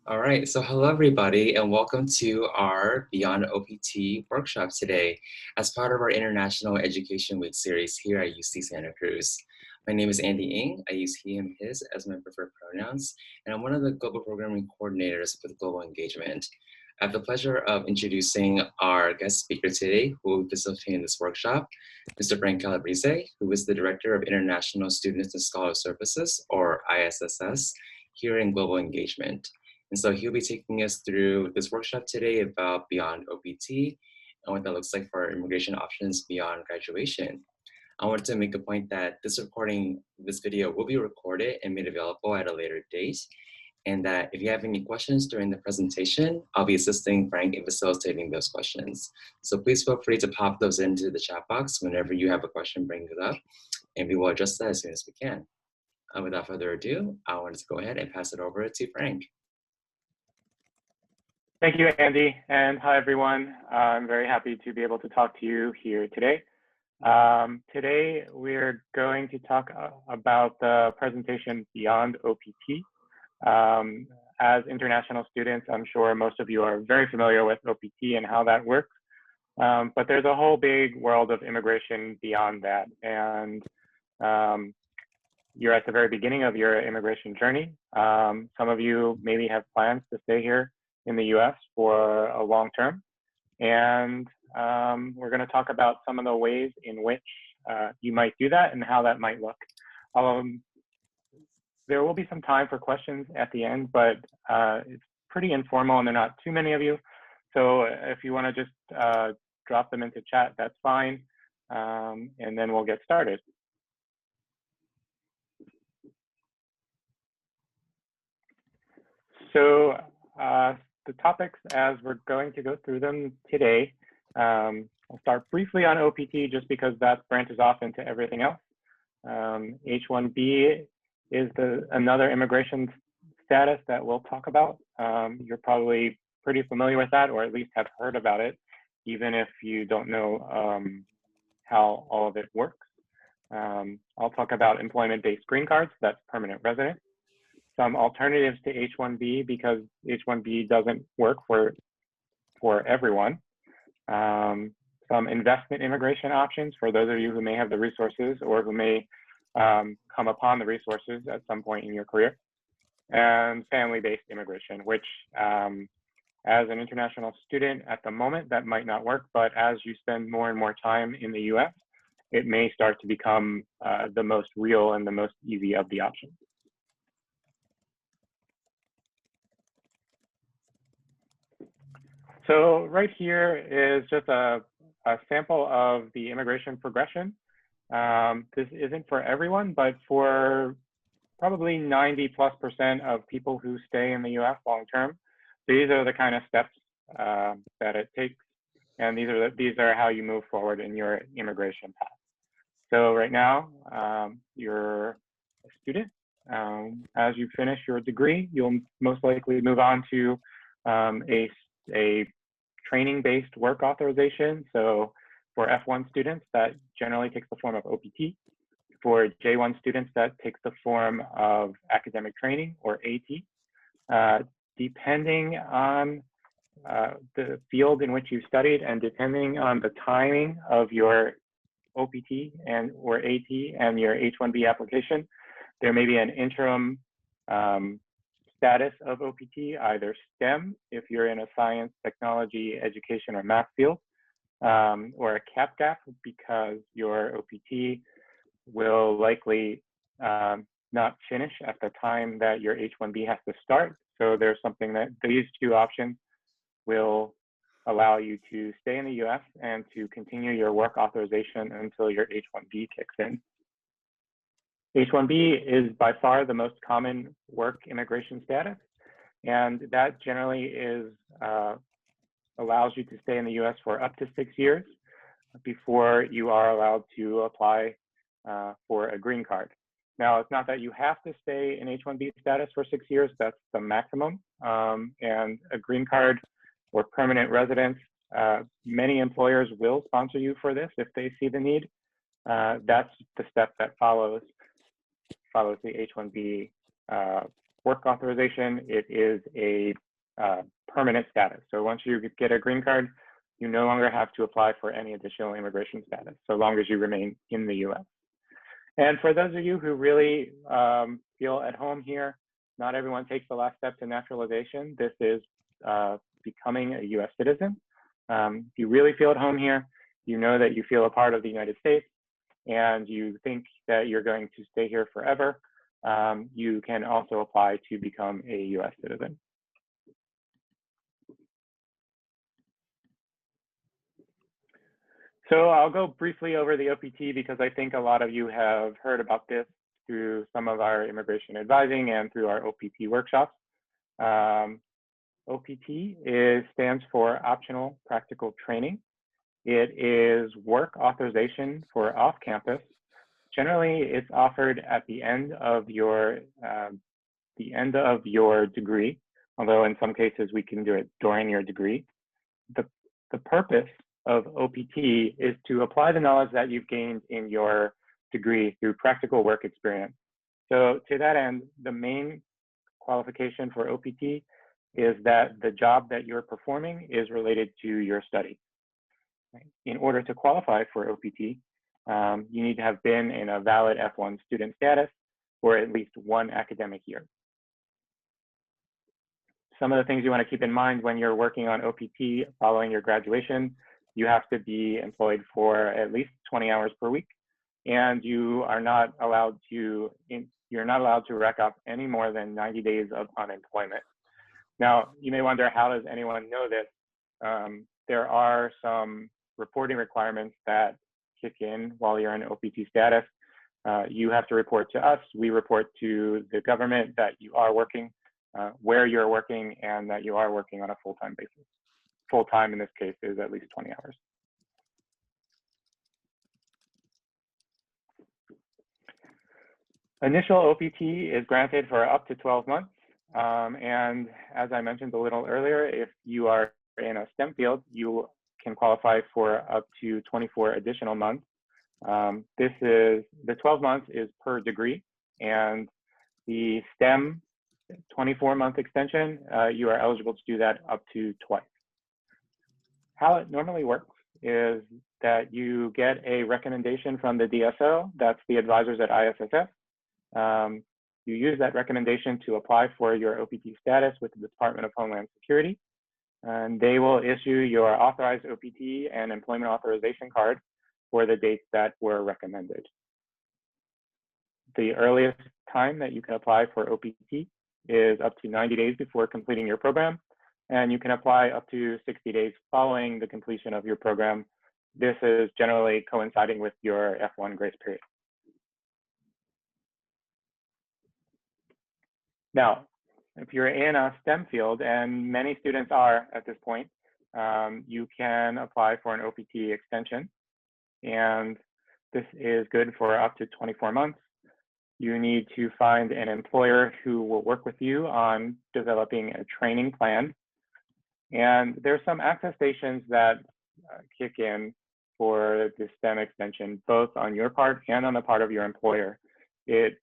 All right, so hello everybody, and welcome to our Beyond OPT workshop today as part of our International Education Week series here at UC Santa Cruz. My name is Andy Ng. I use he, him, his as my preferred pronouns, and I'm one of the global programming coordinators with Global Engagement. I have the pleasure of introducing our guest speaker today, who will be facilitating this workshop, Mr. Frank Calabrese, who is the Director of International Students and Scholar Services, or ISSS, here in Global Engagement. And so he'll be taking us through this workshop today about beyond OPT and what that looks like for immigration options beyond graduation. I want to make a point that this video will be recorded and made available at a later date. And that if you have any questions during the presentation, I'll be assisting Frank in facilitating those questions. So please feel free to pop those into the chat box whenever you have a question, bring it up, and we will address that as soon as we can. Without further ado, I want to go ahead and pass it over to Frank. Thank you, Andy, and hi, everyone. I'm very happy to be able to talk to you here today. Today, we're going to talk about the presentation Beyond OPT. As international students, I'm sure most of you are very familiar with OPT and how that works, but there's a whole big world of immigration beyond that. And you're at the very beginning of your immigration journey. Some of you maybe have plans to stay here in the US for a long term. And we're going to talk about some of the ways in which you might do that and how that might look. There will be some time for questions at the end, but it's pretty informal and there are not too many of you. So if you want to just drop them into chat, that's fine. And then we'll get started. So the topics as we're going to go through them today, I'll start briefly on OPT just because that branches off into everything else. H-1B is another immigration status that we'll talk about. You're probably pretty familiar with that, or at least have heard about it, even if you don't know how all of it works. I'll talk about employment-based green cards, that's permanent residence. Some alternatives to H-1B because H-1B doesn't work for everyone. Some investment immigration options for those of you who may have the resources or who may come upon the resources at some point in your career. And family-based immigration, which as an international student at the moment, that might not work, but as you spend more and more time in the US, it may start to become the most real and the most easy of the options. So right here is just a sample of the immigration progression. This isn't for everyone, but for probably 90+% of people who stay in the US long term, these are the kind of steps that it takes. And these are how you move forward in your immigration path. So right now, you're a student. As you finish your degree, you'll most likely move on to a training-based work authorization. So for F1 students, that generally takes the form of OPT. For J1 students, that takes the form of academic training, or AT. Depending on the field in which you studied and depending on the timing of your OPT or AT and your H-1B application, there may be an interim status of OPT, either STEM, if you're in a science, technology, education, or math field, or a CAP-GAP, because your OPT will likely not finish at the time that your H-1B has to start. So there's something that these two options will allow you to stay in the US and to continue your work authorization until your H-1B kicks in. H-1B is by far the most common work immigration status, and that generally allows you to stay in the US for up to 6 years before you are allowed to apply for a green card. Now, it's not that you have to stay in H-1B status for 6 years, that's the maximum, and a green card or permanent residence, many employers will sponsor you for this if they see the need. That's the step that follows the H-1B work authorization, it is a permanent status. So once you get a green card, you no longer have to apply for any additional immigration status, so long as you remain in the US. And for those of you who really feel at home here, not everyone takes the last step to naturalization. This is becoming a US citizen. If you really feel at home here, you know that you feel a part of the United States and you think that you're going to stay here forever, you can also apply to become a US citizen. So I'll go briefly over the OPT because I think a lot of you have heard about this through some of our immigration advising and through our OPT workshops. OPT stands for Optional Practical Training. It is work authorization for off-campus. Generally, it's offered at the end of your degree, although in some cases we can do it during your degree. The purpose of OPT is to apply the knowledge that you've gained in your degree through practical work experience. So to that end, the main qualification for OPT is that the job that you're performing is related to your study. In order to qualify for OPT, you need to have been in a valid F1 student status for at least one academic year. Some of the things you want to keep in mind when you're working on OPT following your graduation, you have to be employed for at least 20 hours per week, and you're not allowed to rack up any more than 90 days of unemployment. Now, you may wonder, how does anyone know this? There are some reporting requirements that kick in while you're in OPT status. You have to report to us. We report to the government that you are working, where you're working, and that you are working on a full-time basis. Full-time in this case is at least 20 hours. Initial OPT is granted for up to 12 months. And as I mentioned a little earlier, if you are in a STEM field, you can qualify for up to 24 additional months. The 12 months is per degree, and the STEM 24-month extension, you are eligible to do that up to twice. How it normally works is that you get a recommendation from the DSO, that's the advisors at ISSF. You use that recommendation to apply for your OPT status with the Department of Homeland Security, and they will issue your authorized OPT and employment authorization card for the dates that were recommended. The earliest time that you can apply for OPT is up to 90 days before completing your program, and you can apply up to 60 days following the completion of your program. This is generally coinciding with your F1 grace period. Now, if you're in a STEM field, and many students are at this point, you can apply for an OPT extension, and this is good for up to 24 months. You need to find an employer who will work with you on developing a training plan. And there's some access stations that kick in for the STEM extension, both on your part and on the part of your employer. It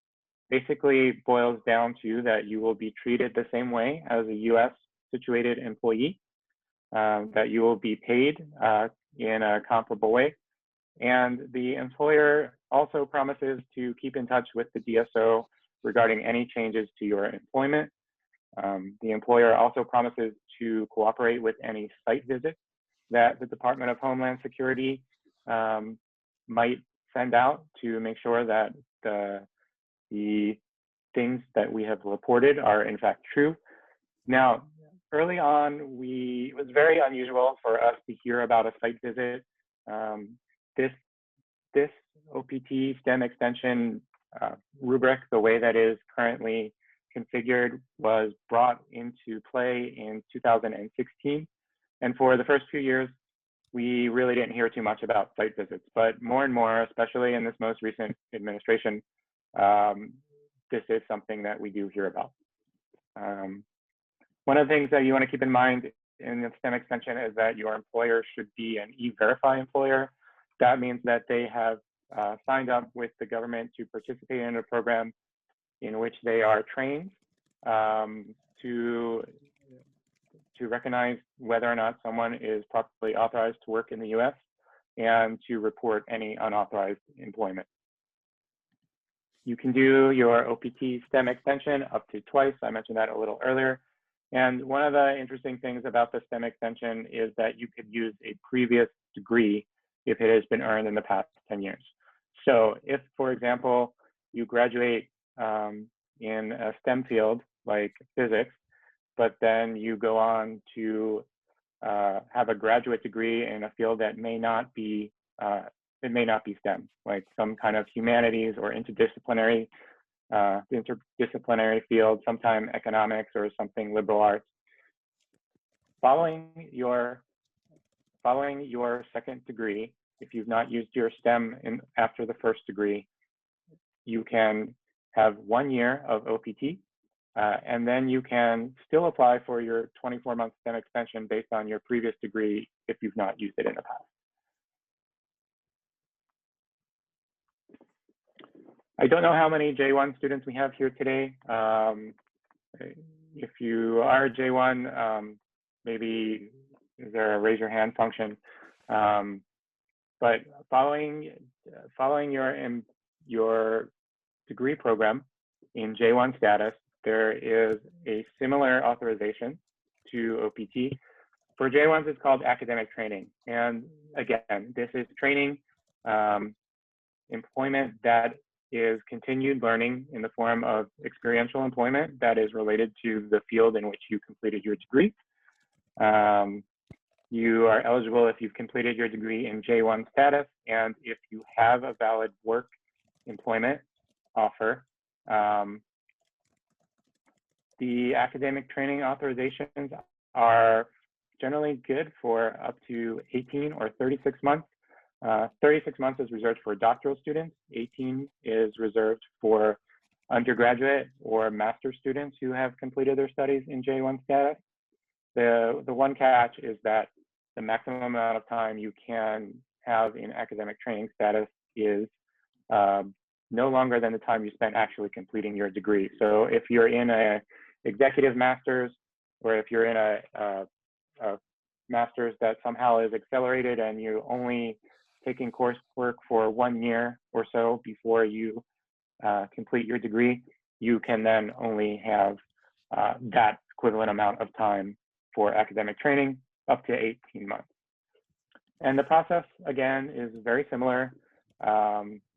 basically boils down to that you will be treated the same way as a US situated employee, that you will be paid in a comparable way. And the employer also promises to keep in touch with the DSO regarding any changes to your employment. The employer also promises to cooperate with any site visits that the Department of Homeland Security might send out to make sure that the things that we have reported are in fact true. Now, early on, it was very unusual for us to hear about a site visit. This OPT STEM extension rubric, the way that is currently configured, was brought into play in 2016. And for the first few years, we really didn't hear too much about site visits, but more and more, especially in this most recent administration, this is something that we do hear about. One of the things that you want to keep in mind in the STEM extension is that your employer should be an E-Verify employer. That means that they have signed up with the government to participate in a program in which they are trained to recognize whether or not someone is properly authorized to work in the US and to report any unauthorized employment. You can do your OPT STEM extension up to twice. I mentioned that a little earlier. And one of the interesting things about the STEM extension is that you could use a previous degree if it has been earned in the past 10 years. So if, for example, you graduate in a STEM field like physics, but then you go on to have a graduate degree in a field that may not be STEM, like some kind of humanities or interdisciplinary field, sometime economics or something liberal arts. Following your second degree, if you've not used your STEM after the first degree, you can have 1 year of OPT, and then you can still apply for your 24-month STEM extension based on your previous degree if you've not used it in the past. I don't know how many J1 students we have here today. If you are a J1, maybe is there a raise your hand function? But following your degree program in J1 status, there is a similar authorization to OPT. For J1s, it's called academic training. And again, this is training, employment that is continued learning in the form of experiential employment that is related to the field in which you completed your degree. You are eligible if you've completed your degree in J1 status and if you have a valid work employment offer. The academic training authorizations are generally good for up to 18 or 36 months. 36 months is reserved for doctoral students. 18 is reserved for undergraduate or master's students who have completed their studies in J1 status. The one catch is that the maximum amount of time you can have in academic training status is no longer than the time you spent actually completing your degree. So if you're in a executive master's, or if you're in a master's that somehow is accelerated and you're only taking coursework for 1 year or so before you complete your degree, you can then only have that equivalent amount of time for academic training, up to 18 months. And the process, again, is very similar.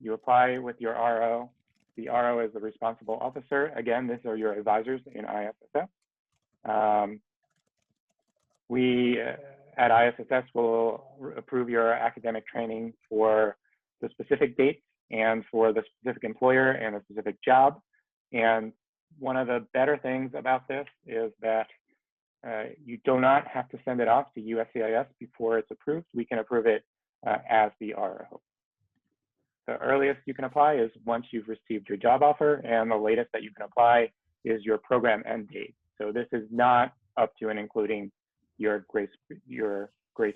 You apply with your RO. The RO is the responsible officer. Again, these are your advisors in ISSS. We at ISSS will approve your academic training for the specific dates and for the specific employer and the specific job. And one of the better things about this is that you do not have to send it off to USCIS before it's approved. We can approve it as the RO. The earliest you can apply is once you've received your job offer, and the latest that you can apply is your program end date. So this is not up to and including your grace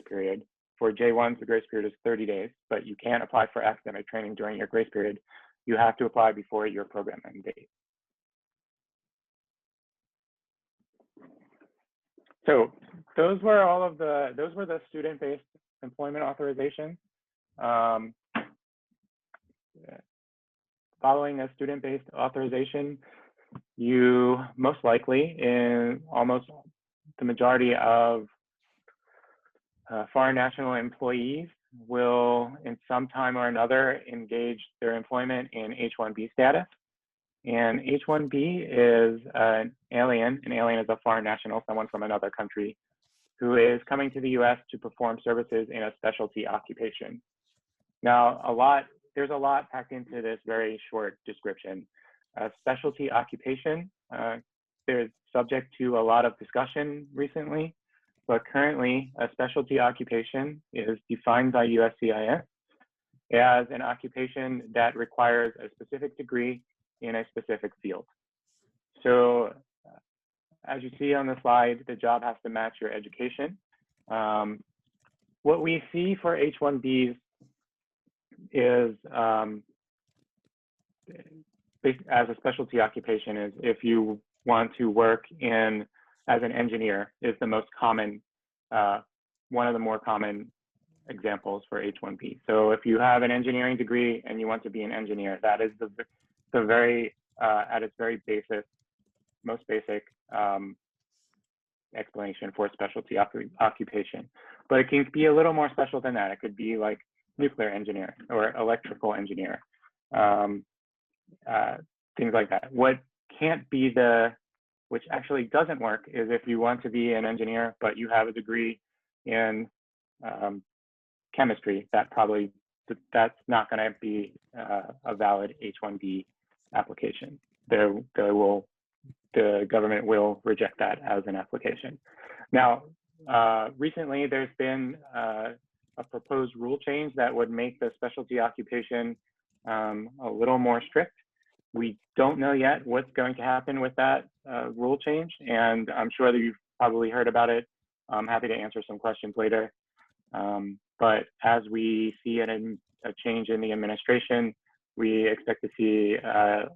period. For J1s, the grace period is 30 days, but you can't apply for academic training during your grace period. You have to apply before your program end date. So those were the student-based employment authorizations. Following a student-based authorization, you most likely, in almost the majority of foreign national employees, will in some time or another engage their employment in H-1B status. And H-1B is an alien. An alien is a foreign national, someone from another country, who is coming to the US to perform services in a specialty occupation. Now, there's a lot packed into this very short description. A specialty occupation, they're subject to a lot of discussion recently, but currently a specialty occupation is defined by USCIS as an occupation that requires a specific degree in a specific field. So as you see on the slide, the job has to match your education. What we see for H-1Bs is, as a specialty occupation, is if you want to work in as an engineer is the most common, one of the more common examples for H-1B. So if you have an engineering degree and you want to be an engineer, that is the very, at its very basic, most basic explanation for specialty occupation. But it can be a little more special than that. It could be like nuclear engineer or electrical engineer, things like that. What can't be which actually doesn't work is if you want to be an engineer, but you have a degree in chemistry, that's not going to be a valid H-1B application. The government will reject that as an application. Now, recently there's been a proposed rule change that would make the specialty occupation a little more strict. We don't know yet what's going to happen with that rule change, and I'm sure that you've probably heard about it. I'm happy to answer some questions later. But as we see a change in the administration, we expect to see a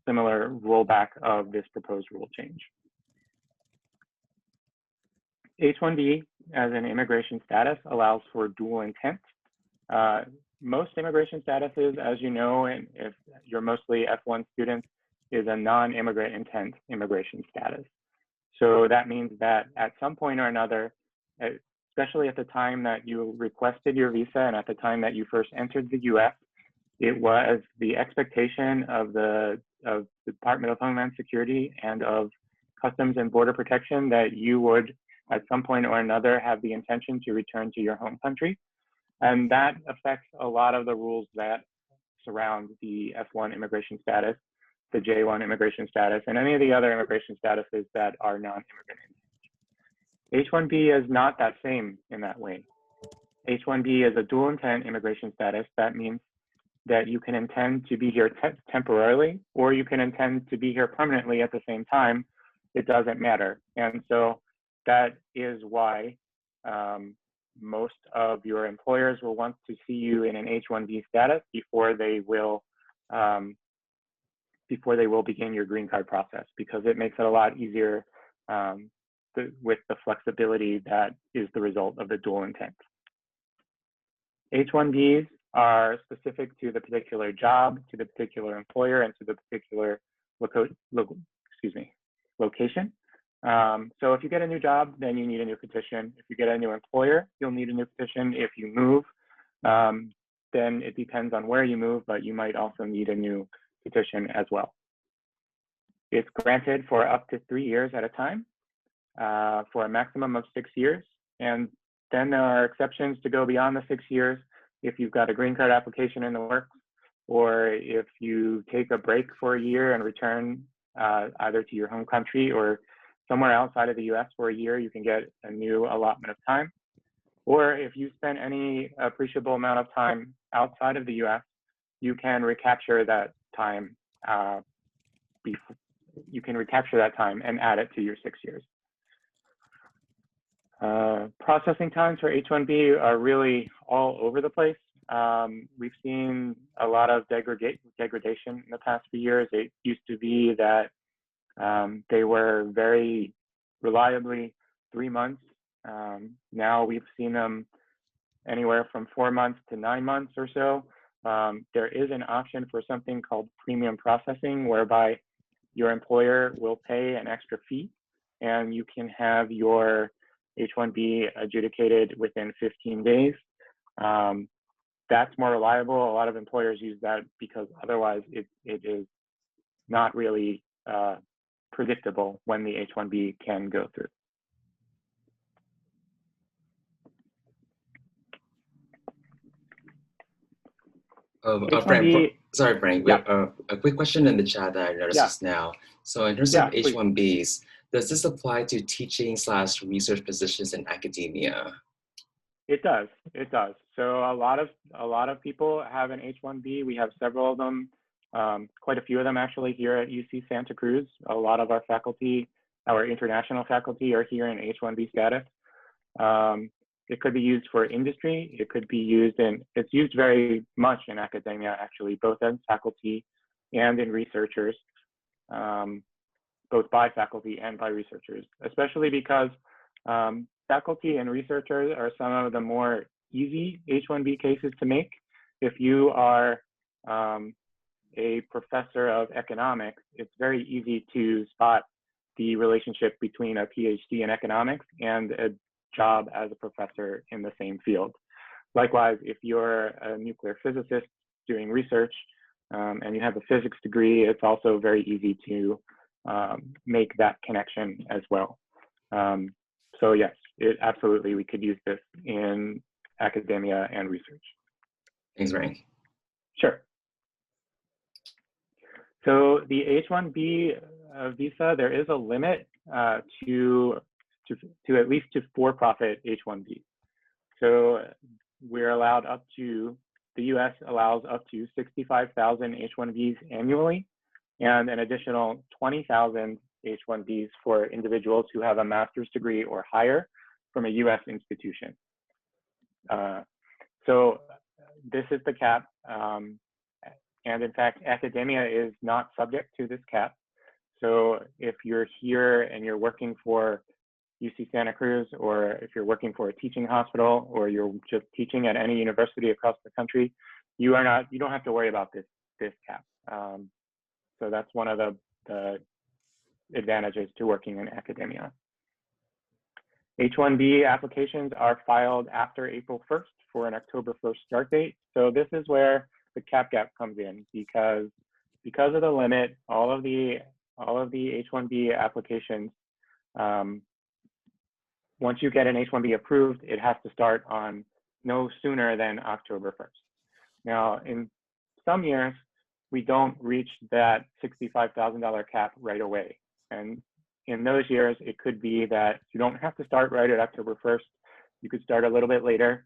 similar rollback of this proposed rule change. H-1B as an immigration status allows for dual intent. Most immigration statuses, as you know, and if you're mostly F1 students, is a non-immigrant intent immigration status. So that means that at some point or another, especially at the time that you requested your visa and at the time that you first entered the US, it was the expectation of the Department of Homeland Security and of Customs and Border Protection that you would at some point or another have the intention to return to your home country. And that affects a lot of the rules that surround the F1 immigration status, the J1 immigration status, and any of the other immigration statuses that are non-immigrant. H-1B is not that same in that way. H-1B is a dual intent immigration status. That means that you can intend to be here temporarily, or you can intend to be here permanently at the same time. It doesn't matter. And so that is why most of your employers will want to see you in an H-1B status before they will begin your green card process, because it makes it a lot easier with the flexibility that is the result of the dual intent. H-1Bs are specific to the particular job, to the particular employer, and to the particular location. So if you get a new job, then you need a new petition. If you get a new employer, you'll need a new petition. If you move, then it depends on where you move, but you might also need a new petition as well. It's granted for up to 3 years at a time, for a maximum of 6 years. And then there are exceptions to go beyond the 6 years if you've got a green card application in the works, or if you take a break for a year and return either to your home country or somewhere outside of the US for a year, you can get a new allotment of time. Or if you spend any appreciable amount of time outside of the US, you can recapture that time and add it to your 6 years. Processing times for H-1B are really all over the place. We've seen a lot of degradation in the past few years. It used to be that they were very reliably 3 months. Now we've seen them anywhere from 4 months to 9 months or so. There is an option for something called premium processing, whereby your employer will pay an extra fee and you can have your H-1B adjudicated within 15 days. That's more reliable. A lot of employers use that because otherwise it is not really predictable when the H-1B can go through. Frank, sorry, Frank. We Yeah. have a quick question in the chat that I noticed just now. So in terms of H-1Bs, does this apply to teaching/research positions in academia? It does. It does. So a lot of people have an H-1B. We have several of them, quite a few of them actually here at UC Santa Cruz. A lot of our faculty, our international faculty, are here in H-1B status. It could be used for industry. It could be used it's used very much in academia, actually, both as faculty and in researchers. both by faculty and by researchers, especially because faculty and researchers are some of the more easy H-1B cases to make. If you are a professor of economics, it's very easy to spot the relationship between a PhD in economics and a job as a professor in the same field. Likewise, if you're a nuclear physicist doing research and you have a physics degree, it's also very easy to make that connection as well. So yes, absolutely, we could use this in academia and research. Thanks, Frank. Sure. So the H-1B visa, there is a limit to at least to for-profit H-1B. So we're allowed up to, the US allows up to 65,000 H-1Bs annually, and an additional 20,000 H-1Bs for individuals who have a master's degree or higher from a US institution. So this is the cap. And in fact, academia is not subject to this cap. So if you're here and you're working for UC Santa Cruz, or if you're working for a teaching hospital, or you're just teaching at any university across the country, you don't have to worry about this cap. So that's one of the advantages to working in academia. H-1B applications are filed after April 1st for an October 1st start date. So this is where the cap gap comes in, because of the limit, all of the H-1B applications, once you get an H-1B approved, it has to start on no sooner than October 1st. Now, in some years, we don't reach that $65,000 cap right away. And in those years, it could be that you don't have to start right at October 1st. You could start a little bit later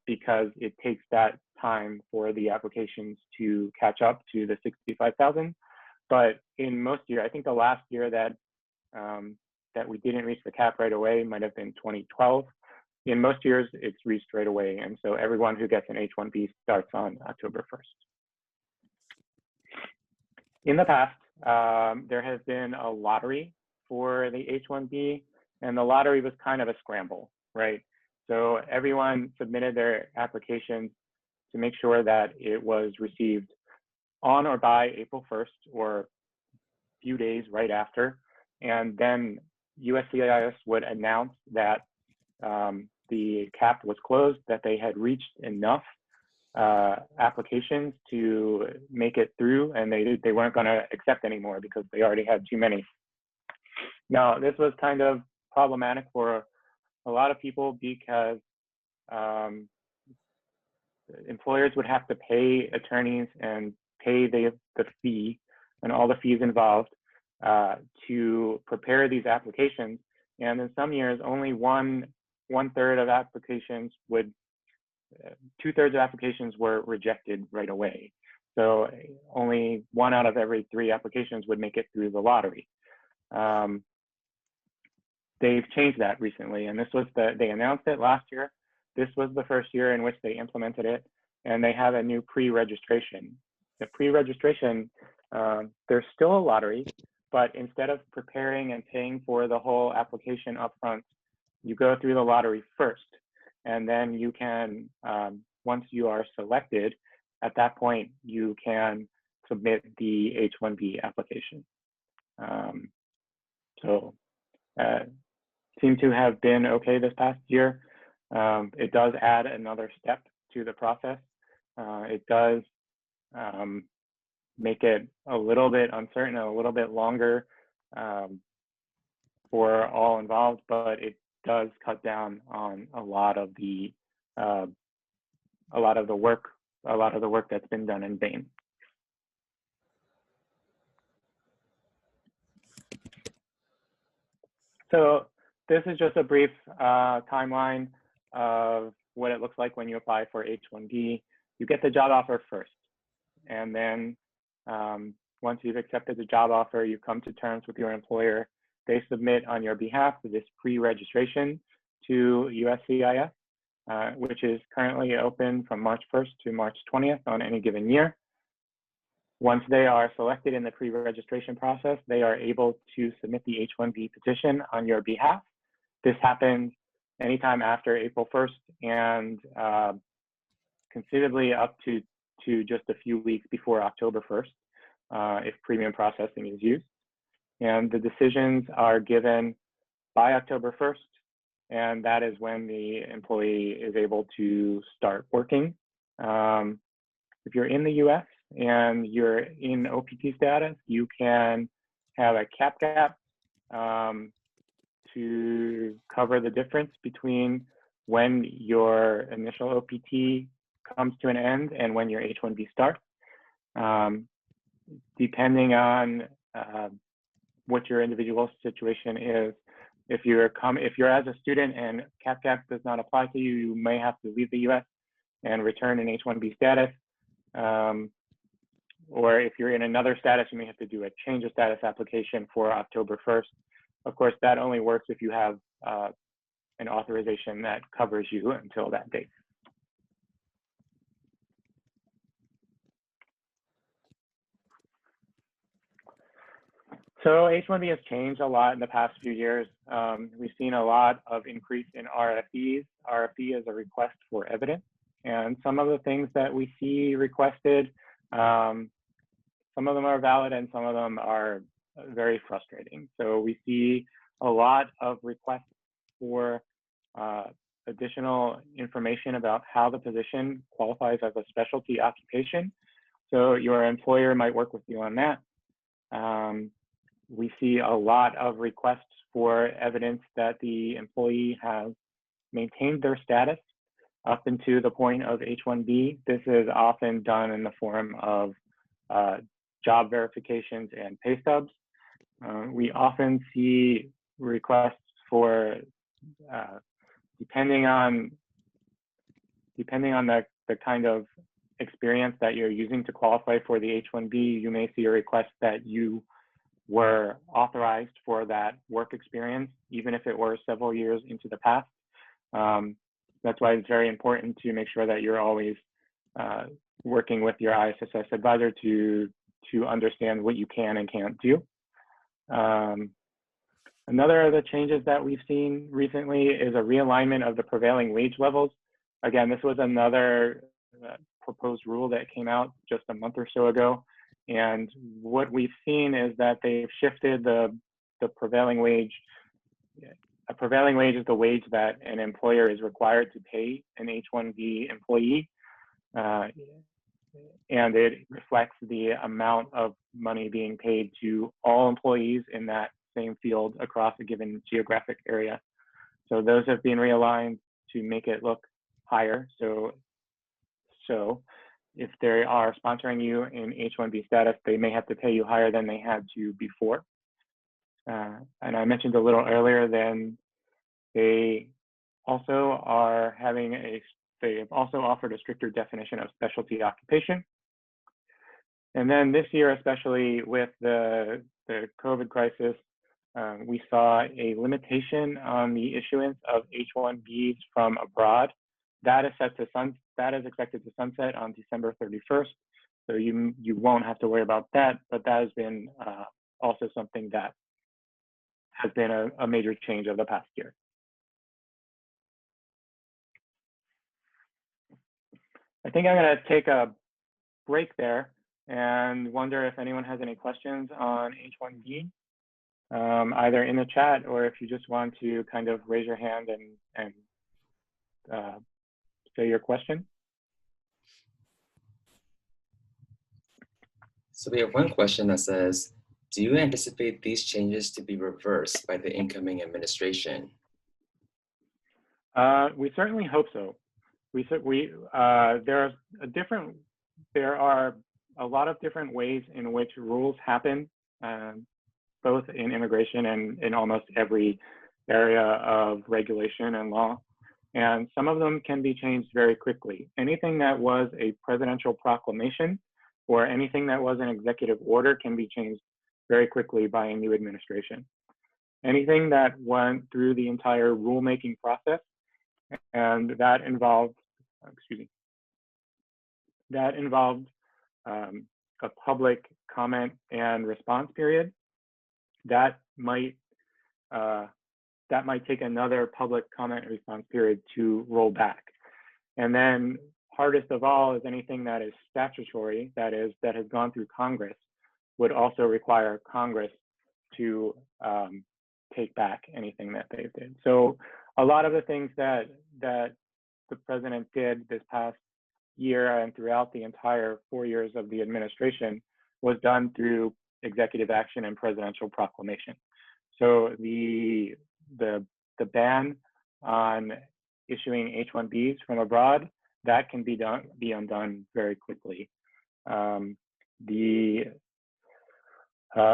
because it takes that time for the applications to catch up to the 65,000. But in most years, I think the last year that we didn't reach the cap right away might have been 2012. In most years, it's reached right away. And so everyone who gets an H-1B starts on October 1st. In the past, there has been a lottery for the H-1B, and the lottery was kind of a scramble, right? So everyone submitted their applications to make sure that it was received on or by April 1st or a few days right after. And then USCIS would announce that the cap was closed, that they had reached enough applications to make it through, and they weren't going to accept anymore because they already had too many. Now, this was kind of problematic for a lot of people because employers would have to pay attorneys and pay the fee and all the fees involved to prepare these applications. And in some years, only one-third of applications would, two-thirds of applications were rejected right away. So only 1 out of every 3 applications would make it through the lottery. They've changed that recently, and they announced it last year. This was the first year in which they implemented it, and they have a new pre-registration. The pre-registration, there's still a lottery, but instead of preparing and paying for the whole application upfront, you go through the lottery first, and then you can, once you are selected, at that point, you can submit the H-1B application. So seem to have been okay this past year. It does add another step to the process. It does make it a little bit uncertain, a little bit longer for all involved, but it does cut down on a lot of the work that's been done in vain. So this is just a brief timeline of what it looks like when you apply for H-1B. You get the job offer first, and then once you've accepted the job offer, you come to terms with your employer. They submit on your behalf this pre-registration to USCIS, which is currently open from March 1st to March 20th on any given year. Once they are selected in the pre-registration process, they are able to submit the H-1B petition on your behalf. This happens anytime after April 1st and conceivably up to just a few weeks before October 1st, if premium processing is used. And the decisions are given by October 1st, and that is when the employee is able to start working. If you're in the US and you're in OPT status, you can have a cap gap to cover the difference between when your initial OPT comes to an end and when your H-1B starts. Depending on what your individual situation is, if you're as a student and cap gap does not apply to you, you may have to leave the US and return in H-1B status. Or if you're in another status, you may have to do a change of status application for October 1st. Of course, that only works if you have an authorization that covers you until that date. So H-1B has changed a lot in the past few years. We've seen a lot of increase in RFEs. RFE is a request for evidence. And some of the things that we see requested, some of them are valid and some of them are very frustrating. So we see a lot of requests for additional information about how the position qualifies as a specialty occupation. So your employer might work with you on that. We see a lot of requests for evidence that the employee has maintained their status up into the point of H-1B. This is often done in the form of job verifications and pay stubs. We often see requests for, depending on the kind of experience that you're using to qualify for the H-1B, you may see a request that you were authorized for that work experience, even if it were several years into the past. That's why it's very important to make sure that you're always working with your ISSS advisor to understand what you can and can't do. Another of the changes that we've seen recently is a realignment of the prevailing wage levels. Again, this was another proposed rule that came out just a month or so ago. And what we've seen is that they've shifted the prevailing wage. A prevailing wage is the wage that an employer is required to pay an H-1B employee. And it reflects the amount of money being paid to all employees in that same field across a given geographic area. So those have been realigned to make it look higher. So if they are sponsoring you in H-1B status, they may have to pay you higher than they had to before. And I mentioned a little earlier, then they also are they've also offered a stricter definition of specialty occupation. And then this year, especially with the COVID crisis, we saw a limitation on the issuance of H-1Bs from abroad. That is expected to sunset on December 31st. So you won't have to worry about that, but that has been also something that has been a major change of the past year. I think I'm going to take a break there and wonder if anyone has any questions on H-1B, either in the chat or if you just want to kind of raise your hand and say your question. So we have one question that says, do you anticipate these changes to be reversed by the incoming administration? We certainly hope so. There are a lot of different ways in which rules happen, both in immigration and in almost every area of regulation and law. And some of them can be changed very quickly. Anything that was a presidential proclamation or anything that was an executive order can be changed very quickly by a new administration. Anything that went through the entire rulemaking process, and that involved a public comment and response period, that might take another public comment and response period to roll back. And then hardest of all is anything that is statutory, that has gone through Congress, would also require Congress to take back anything that they did. So a lot of the things that the president did this past year and throughout the entire 4 years of the administration was done through executive action and presidential proclamation. So the ban on issuing H-1Bs from abroad, that can be undone very quickly. The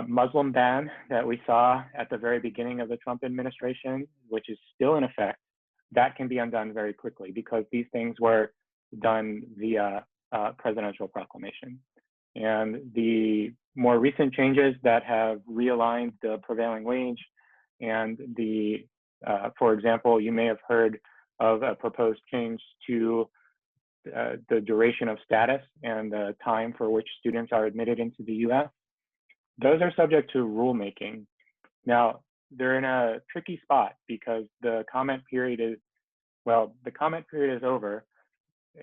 Muslim ban that we saw at the very beginning of the Trump administration, which is still in effect, that can be undone very quickly because these things were done via presidential proclamation. And the more recent changes that have realigned the prevailing wage and for example, you may have heard of a proposed change to the duration of status and the time for which students are admitted into the US. Those are subject to rulemaking. Now, they're in a tricky spot because the comment period is over,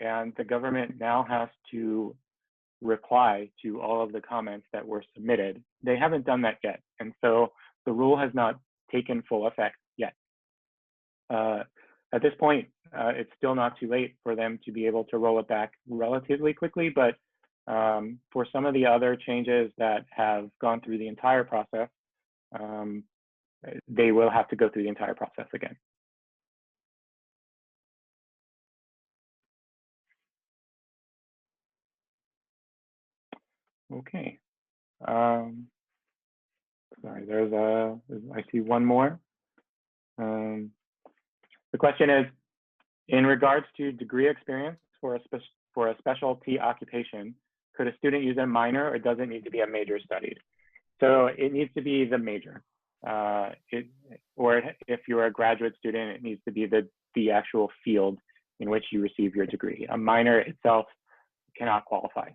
and the government now has to reply to all of the comments that were submitted. They haven't done that yet, and so the rule has not taken full effect yet. At this point, it's still not too late for them to be able to roll it back relatively quickly, but for some of the other changes that have gone through the entire process, they will have to go through the entire process again. Okay. Sorry, I see one more. The question is, in regards to degree experience for a specialty occupation, could a student use a minor or does it need to be a major studied? So it needs to be the major. Or if you're a graduate student, it needs to be the actual field in which you receive your degree. A minor itself cannot qualify.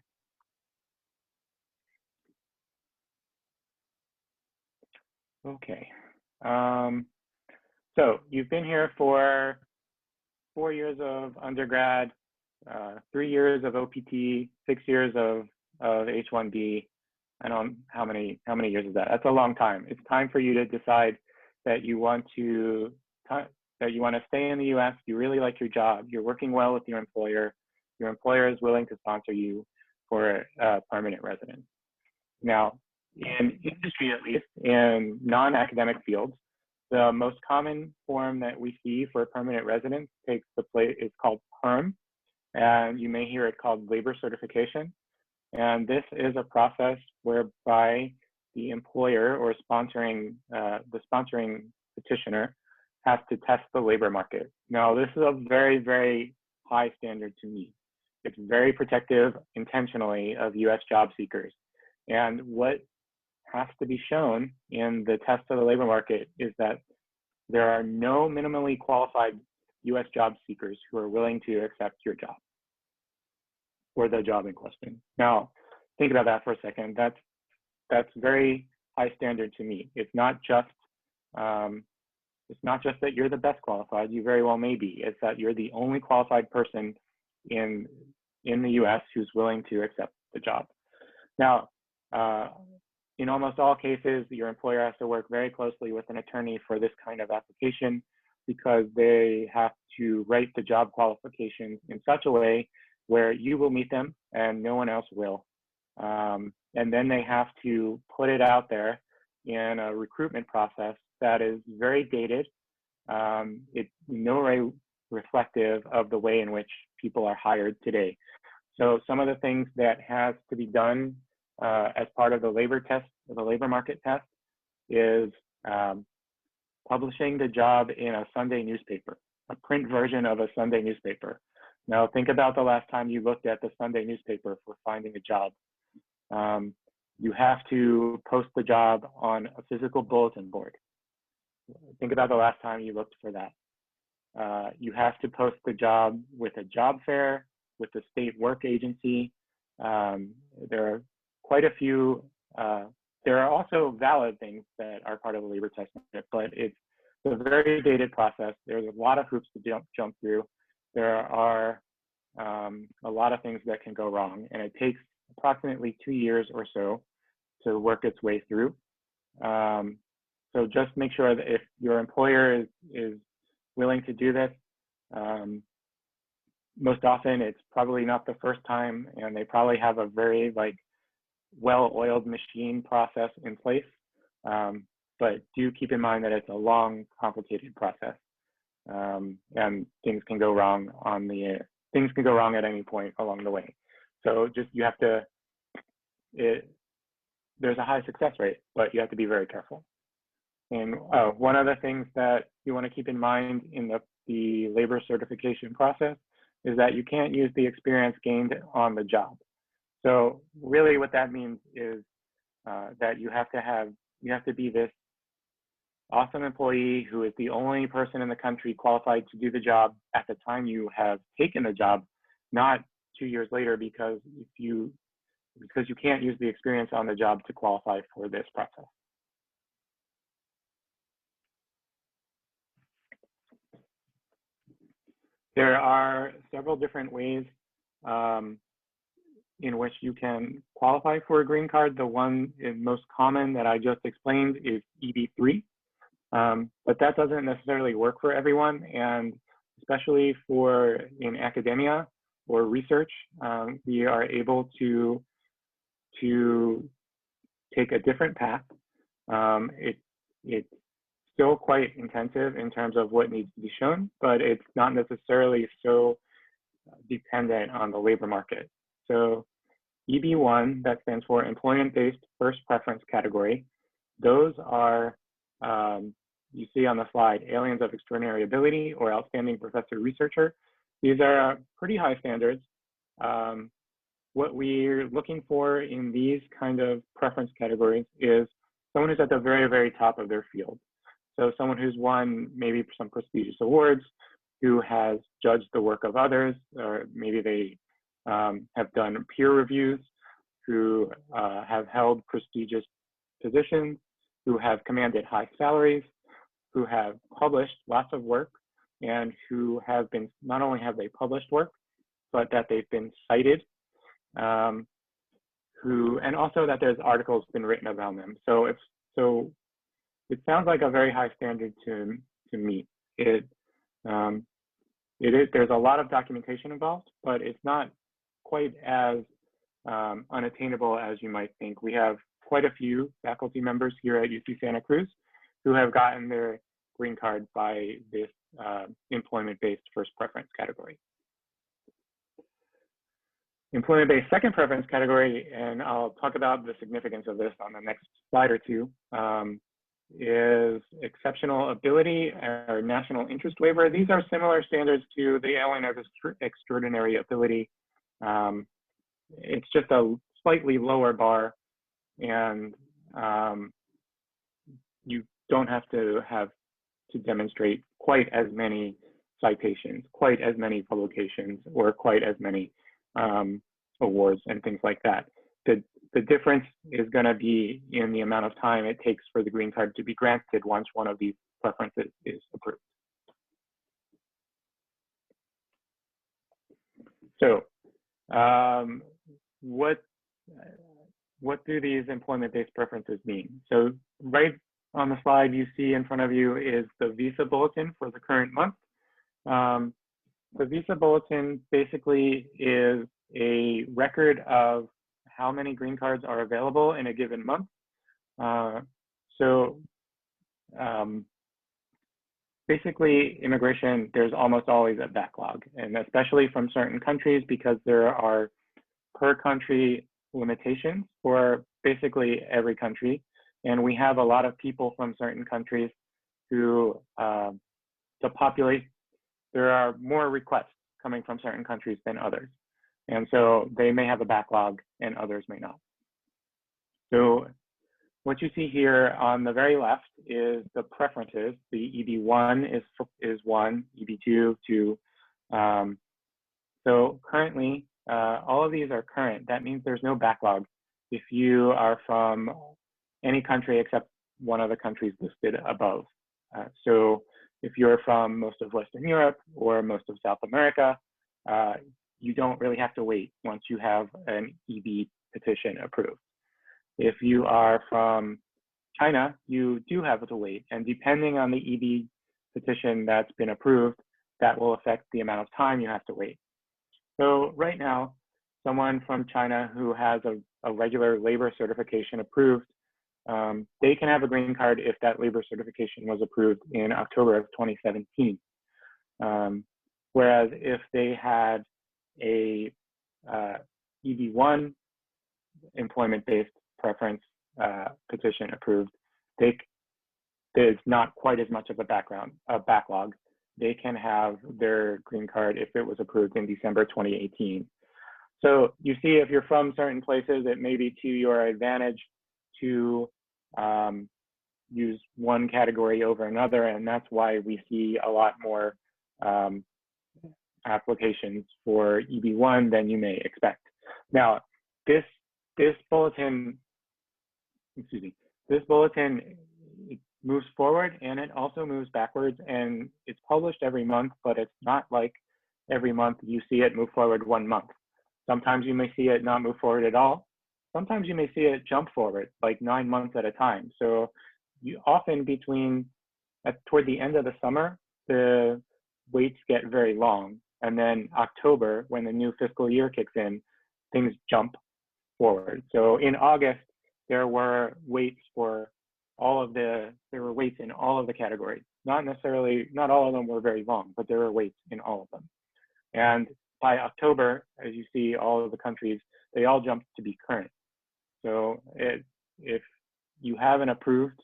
Okay. So you've been here for 4 years of undergrad, 3 years of OPT, 6 years of H-1B. I don't know how many years is that? That's a long time. It's time for you to decide that you want to stay in the US. You really like your job. You're working well with your employer. Your employer is willing to sponsor you for permanent residence. Now, in industry, at least in non-academic fields, the most common form that we see for permanent residence is called PERM, and you may hear it called labor certification. And this is a process whereby the employer or the sponsoring petitioner has to test the labor market. Now, this is a very, very high standard to meet. It's very protective intentionally of US job seekers. And what has to be shown in the test of the labor market is that there are no minimally qualified US job seekers who are willing to accept your job or the job in question. Now, think about that for a second. That's very high standard to meet. It's not just that you're the best qualified. You very well may be. It's that you're the only qualified person in the US who's willing to accept the job. Now, in almost all cases, your employer has to work very closely with an attorney for this kind of application because they have to write the job qualifications in such a way where you will meet them and no one else will. And then they have to put it out there in a recruitment process that is very dated. It's no way reflective of the way in which people are hired today. So some of the things that has to be done as part of the labor market test is publishing the job in a Sunday newspaper, a print version of a Sunday newspaper. Now think about the last time you looked at the Sunday newspaper for finding a job. You have to post the job on a physical bulletin board. Think about the last time you looked for that. You have to post the job with a job fair, with the state work agency. There are quite a few, there are also valid things that are part of the labor test, but it's a very dated process. There's a lot of hoops to jump through. There are a lot of things that can go wrong, and it takes approximately 2 years or so to work its way through. So just make sure that if your employer is willing to do this, most often it's probably not the first time, and they probably have a very well-oiled machine process in place. But do keep in mind that it's a long, complicated process, and things can go wrong at any point along the way. So just you have to. There's a high success rate, but you have to be very careful. And one of the things that you want to keep in mind in the labor certification process is that you can't use the experience gained on the job. So really what that means is that you have to be this awesome employee who is the only person in the country qualified to do the job at the time you have taken the job, not 2 years later, because you can't use the experience on the job to qualify for this process. There are several different ways in which you can qualify for a green card. The one most common that I just explained is EB3, but that doesn't necessarily work for everyone, and especially in academia or research, we are able to take a different path. It's still quite intensive in terms of what needs to be shown, but it's not necessarily so dependent on the labor market. So EB1, that stands for Employment-Based First Preference Category. Those are, you see on the slide, aliens of extraordinary ability or outstanding professor researcher. These are pretty high standards. What we're looking for in these kind of preference categories is someone who's at the very, very top of their field. So someone who's won maybe some prestigious awards, who has judged the work of others, or maybe they have done peer reviews, who have held prestigious positions, who have commanded high salaries, who have published lots of work, and who have been, not only have they published work, but that they've been cited, and also that there's articles been written about them. So it sounds like a very high standard to meet. There's a lot of documentation involved, but it's not quite as unattainable as you might think. We have quite a few faculty members here at UC Santa Cruz who have gotten their green card by this employment-based first preference category. Employment-based second preference category, and I'll talk about the significance of this on the next slide or two, is exceptional ability or national interest waiver. These are similar standards to the alien of extraordinary ability. It's just a slightly lower bar, and you don't have to demonstrate quite as many citations, quite as many publications, or quite as many awards and things like that. The difference is going to be in the amount of time it takes for the green card to be granted once one of these preferences is approved. So what do these employment-based preferences mean? So right on the slide you see in front of you is the visa bulletin for the current month. The visa bulletin basically is a record of how many green cards are available in a given month. Basically immigration, there's almost always a backlog, and especially from certain countries, because there are per country limitations for basically every country. And we have a lot of people from certain countries who, to populate, there are more requests coming from certain countries than others. And so they may have a backlog and others may not. So what you see here on the very left is the preferences. The EB1 is 1, EB2, 2. So currently, all of these are current. That means there's no backlog. if you are from any country except one of the countries listed above. So if you're from most of Western Europe or most of South America, you don't really have to wait once you have an EB petition approved. If you are from China, you do have to wait. And depending on the EB petition that's been approved, that will affect the amount of time you have to wait. So right now, someone from China who has a regular labor certification approved, they can have a green card if that labor certification was approved in October of 2017. Whereas if they had a EB1 employment-based preference petition approved, there's not quite as much of a backlog. They can have their green card if it was approved in December 2018. So you see, if you're from certain places, it may be to your advantage to use one category over another, and that's why we see a lot more applications for EB1 than you may expect. Now, this bulletin, it moves forward and it also moves backwards, and it's published every month, but it's not like every month you see it move forward 1 month. Sometimes you may see it not move forward at all. Sometimes you may see it jump forward like 9 months at a time. So you often toward the end of the summer, the waits get very long. And then October, when the new fiscal year kicks in, things jump forward. So in August, there were waits in all of the categories. Not all of them were very long, but there were waits in all of them. And by October, as you see, all of the countries, they all jumped to be current. So if you have an approved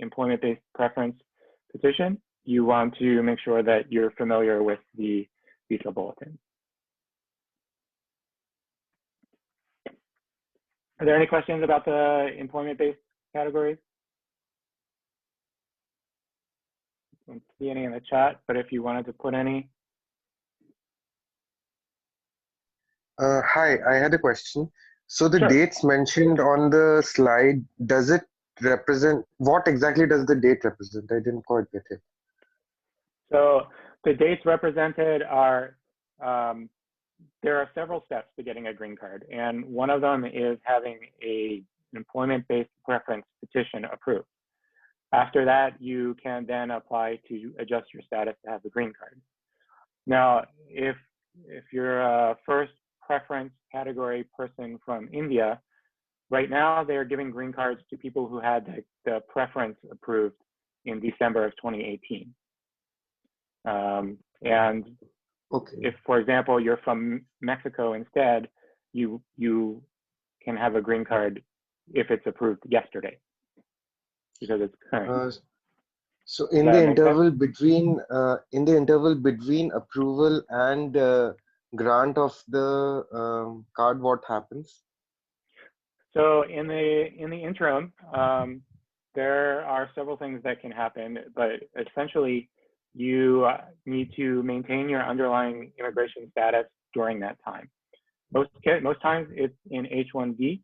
employment-based preference petition, you want to make sure that you're familiar with the visa bulletin. Are there any questions about the employment-based categories? I don't see any in the chat, but if you wanted to put any. Hi, I had a question. So the Sure. dates mentioned on the slide, does it represent, what exactly does the date represent? I didn't quite get it. So the dates represented are, there are several steps to getting a green card, and one of them is having an employment-based preference petition approved. After that, you can then apply to adjust your status to have the green card. Now, if you're a first preference category person from India, right now they're giving green cards to people who had the preference approved in December of 2018. And Okay. if, for example, you're from Mexico instead, you can have a green card if it's approved yesterday, because it's current. So in the interval between approval and grant of the card, what happens? So in the interim, there are several things that can happen, but essentially you need to maintain your underlying immigration status during that time. Most times it's in H-1B.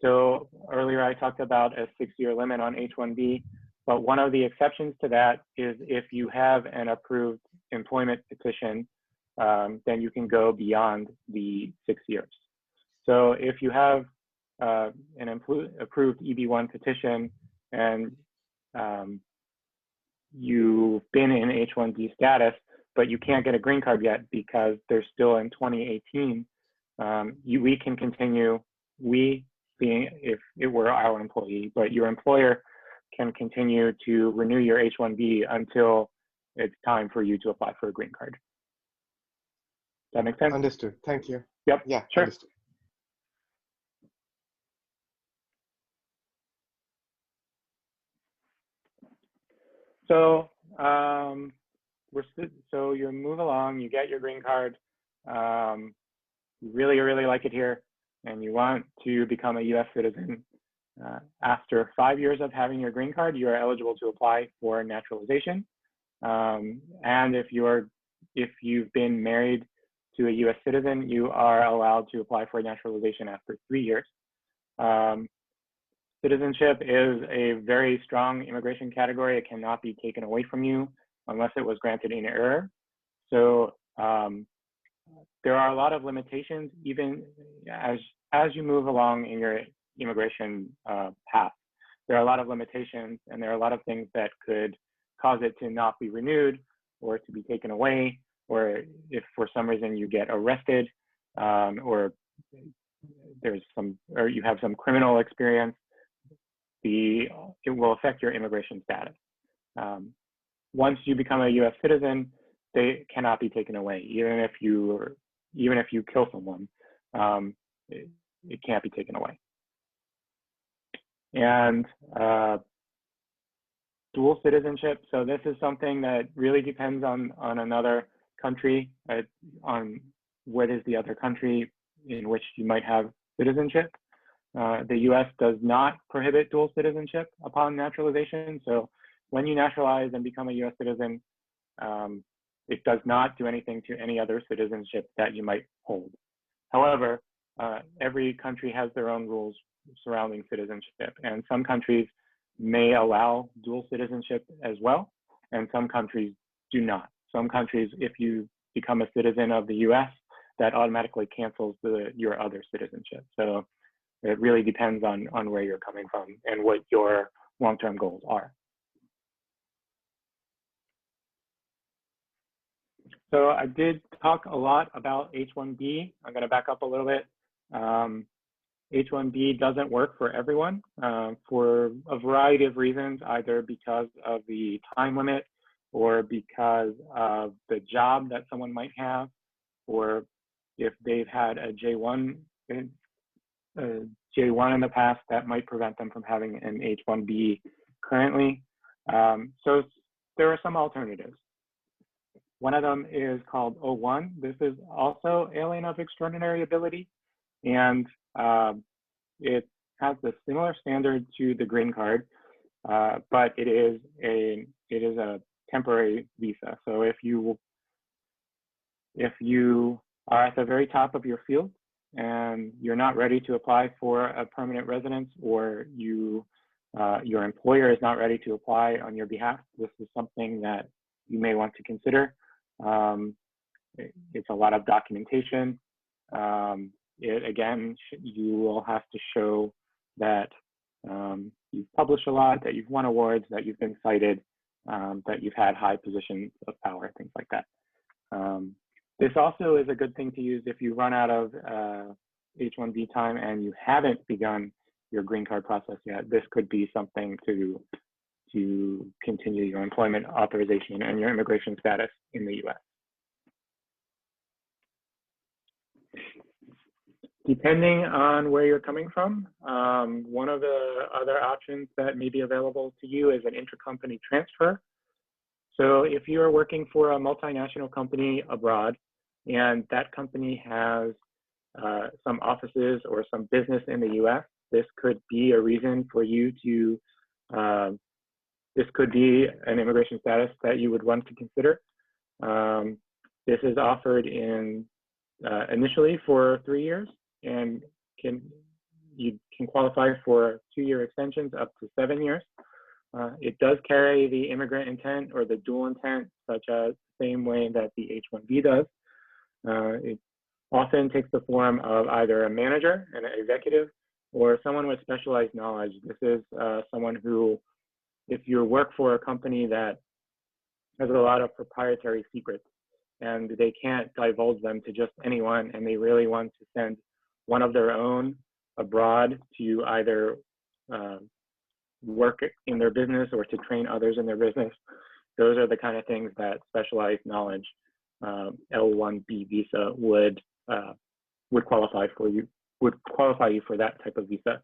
So earlier I talked about a 6-year limit on H-1B, but one of the exceptions to that is if you have an approved employment petition, then you can go beyond the 6 years. So if you have an approved EB1 petition and you've been in H-1B status, but you can't get a green card yet because they're still in 2018, we can continue, being if it were our employee, but your employer can continue to renew your H-1B until it's time for you to apply for a green card. Does that make sense? Understood. Thank you. Yep. Yeah, sure. Understood. So so you move along, you get your green card, you really like it here, and you want to become a U.S. citizen. After 5 years of having your green card, you are eligible to apply for naturalization. And if you've been married to a US citizen, you are allowed to apply for naturalization after 3 years. Citizenship is a very strong immigration category. It cannot be taken away from you unless it was granted in error. So there are a lot of limitations even as you move along in your immigration path. There are a lot of limitations, and there are a lot of things that could cause it to not be renewed or to be taken away, or if for some reason you get arrested or you have some criminal experience, it will affect your immigration status. Once you become a U.S. citizen, they cannot be taken away, even if you kill someone. It can't be taken away. And dual citizenship. So this is something that really depends on another country, on what is the other country in which you might have citizenship. The U.S. does not prohibit dual citizenship upon naturalization. So when you naturalize and become a U.S. citizen, it does not do anything to any other citizenship that you might hold. However, every country has their own rules surrounding citizenship, and some countries may allow dual citizenship as well, and some countries do not. Some countries, if you become a citizen of the U.S., that automatically cancels your other citizenship. So it really depends on where you're coming from and what your long-term goals are. So I did talk a lot about H-1B. I'm going to back up a little bit. H-1B doesn't work for everyone for a variety of reasons, either because of the time limit or because of the job that someone might have, or if they've had a J1 in the past, that might prevent them from having an H-1B currently. So there are some alternatives. One of them is called O1. This is also alien of extraordinary ability, and it has a similar standard to the green card, but it is a temporary visa. So if you are at the very top of your field and you're not ready to apply for a permanent residence, or your employer is not ready to apply on your behalf, this is something that you may want to consider. It's a lot of documentation. Again, you will have to show that you've published a lot, that you've won awards, that you've been cited, that you've had high positions of power, things like that. This also is a good thing to use if you run out of H-1B time and you haven't begun your green card process yet. This could be something to continue your employment authorization and your immigration status in the U.S. Depending on where you're coming from, one of the other options that may be available to you is an intercompany transfer. So if you are working for a multinational company abroad, and that company has some offices or some business in the U.S., this could be a reason for you to, this could be an immigration status that you would want to consider. This is offered initially for 3 years, and you can qualify for 2-year extensions up to 7 years. It does carry the immigrant intent or the dual intent, such as the same way that the H-1B does. It often takes the form of either a manager, an executive, or someone with specialized knowledge. This is someone who, if you work for a company that has a lot of proprietary secrets and they can't divulge them to just anyone, and they really want to send one of their own abroad to either work in their business or to train others in their business, those are the kind of things that specialized knowledge L1B visa would qualify you for that type of visa.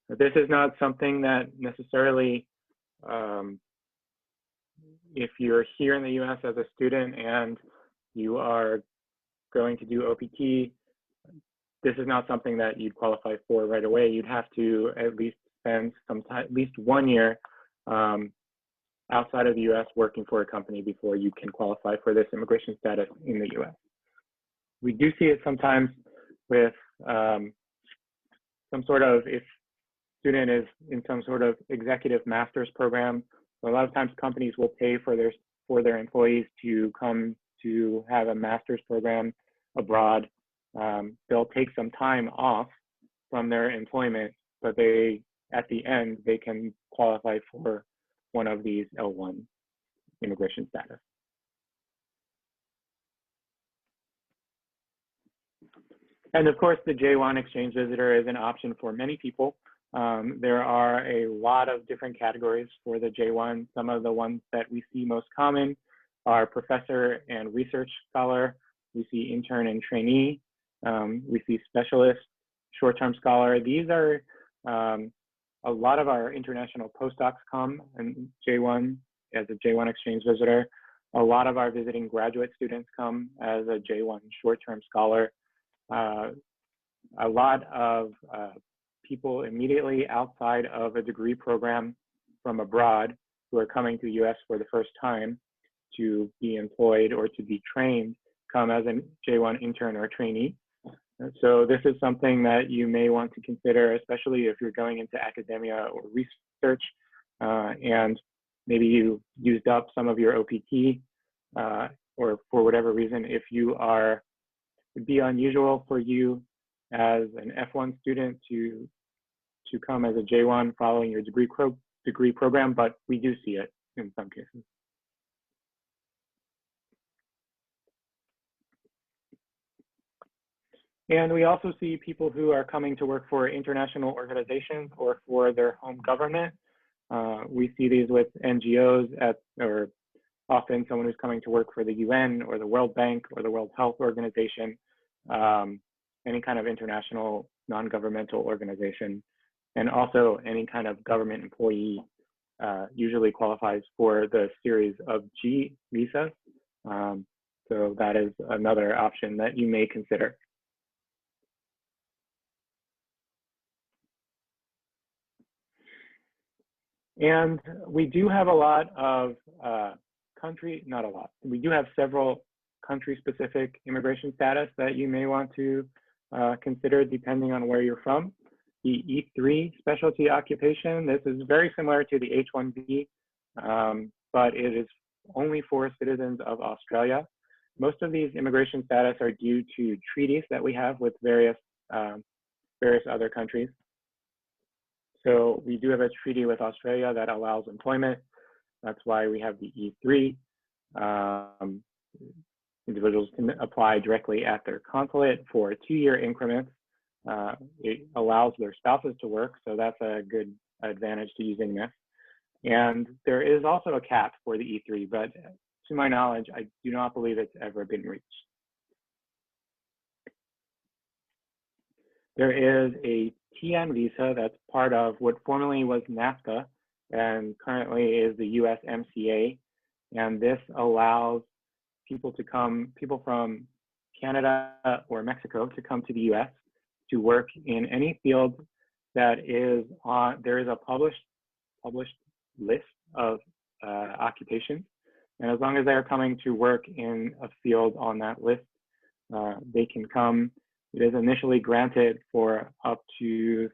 This is not something that necessarily, if you're here in the U.S. as a student and you are going to do OPT, this is not something that you'd qualify for right away. You'd have to at least spend some time, at least 1 year outside of the U.S. working for a company before you can qualify for this immigration status in the U.S. We do see it sometimes with some sort of, if student is in some sort of executive master's program, so a lot of times companies will pay for their employees to come to have a master's program abroad. They'll take some time off from their employment, but at the end, they can qualify for one of these L1 immigration status. And of course, the J1 exchange visitor is an option for many people. There are a lot of different categories for the J1. Some of the ones that we see most common are professor and research scholar. We see intern and trainee. We see specialist, short-term scholar. These are a lot of our international postdocs come in J1 as a J1 exchange visitor. A lot of our visiting graduate students come as a J1 short-term scholar. A lot of people immediately outside of a degree program from abroad who are coming to the US for the first time to be employed or to be trained come as a J1 intern or trainee. So this is something that you may want to consider, especially if you're going into academia or research, and maybe you used up some of your OPT, or for whatever reason, if you are, it'd be unusual for you as an F1 student to come as a J1 following your degree program, but we do see it in some cases. And we also see people who are coming to work for international organizations or for their home government. We see these with NGOs or often someone who's coming to work for the UN or the World Bank or the World Health Organization, any kind of international non-governmental organization, and also any kind of government employee usually qualifies for the series of G visas. So that is another option that you may consider. And we do have a lot of we do have several country-specific immigration status that you may want to consider depending on where you're from. The E3 specialty occupation, this is very similar to the H-1B, but it is only for citizens of Australia. Most of these immigration status are due to treaties that we have with various other countries. So we do have a treaty with Australia that allows employment. That's why we have the E3. Individuals can apply directly at their consulate for 2-year increments. It allows their spouses to work, so that's a good advantage to using this. And there is also a cap for the E3, but to my knowledge, I do not believe it's ever been reached. There is a TN visa that's part of what formerly was NAFTA and currently is the USMCA. And this allows people from Canada or Mexico to come to the US to work in any field that is there is a published list of occupations. And as long as they're coming to work in a field on that list, they can come. It is initially granted for up to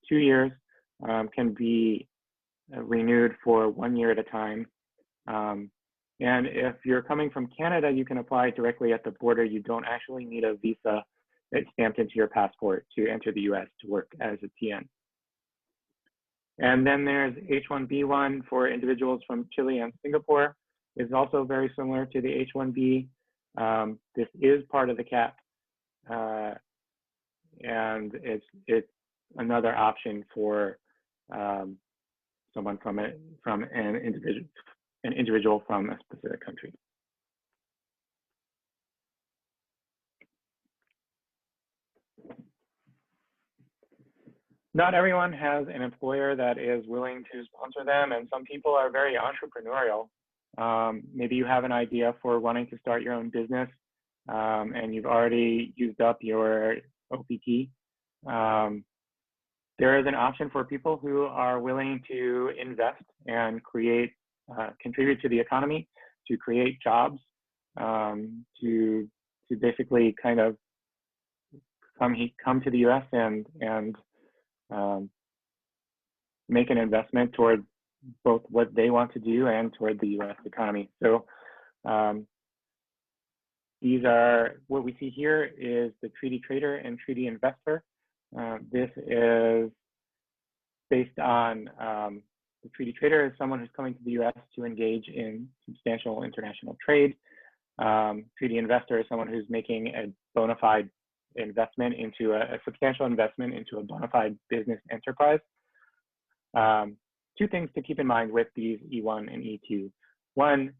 2 years, can be renewed for 1 year at a time. And if you're coming from Canada, you can apply directly at the border. You don't actually need a visa that's stamped into your passport to enter the US to work as a TN. And then there's H-1B1 for individuals from Chile and Singapore. It's also very similar to the H-1B. This is part of the cap. And it's another option for someone from an individual from a specific country. Not everyone has an employer that is willing to sponsor them, and some people are very entrepreneurial. Maybe you have an idea for wanting to start your own business, and you've already used up your OPT. There is an option for people who are willing to invest and contribute to the economy, to create jobs, to basically kind of come to the U.S. and make an investment toward both what they want to do and toward the U.S. economy. So these are, what we see here is the treaty trader and treaty investor. This is based on the treaty trader is someone who's coming to the U.S. to engage in substantial international trade. Treaty investor is someone who's making a bona fide investment into a substantial investment into a bona fide business enterprise. Two things to keep in mind with these E1 and E2. One,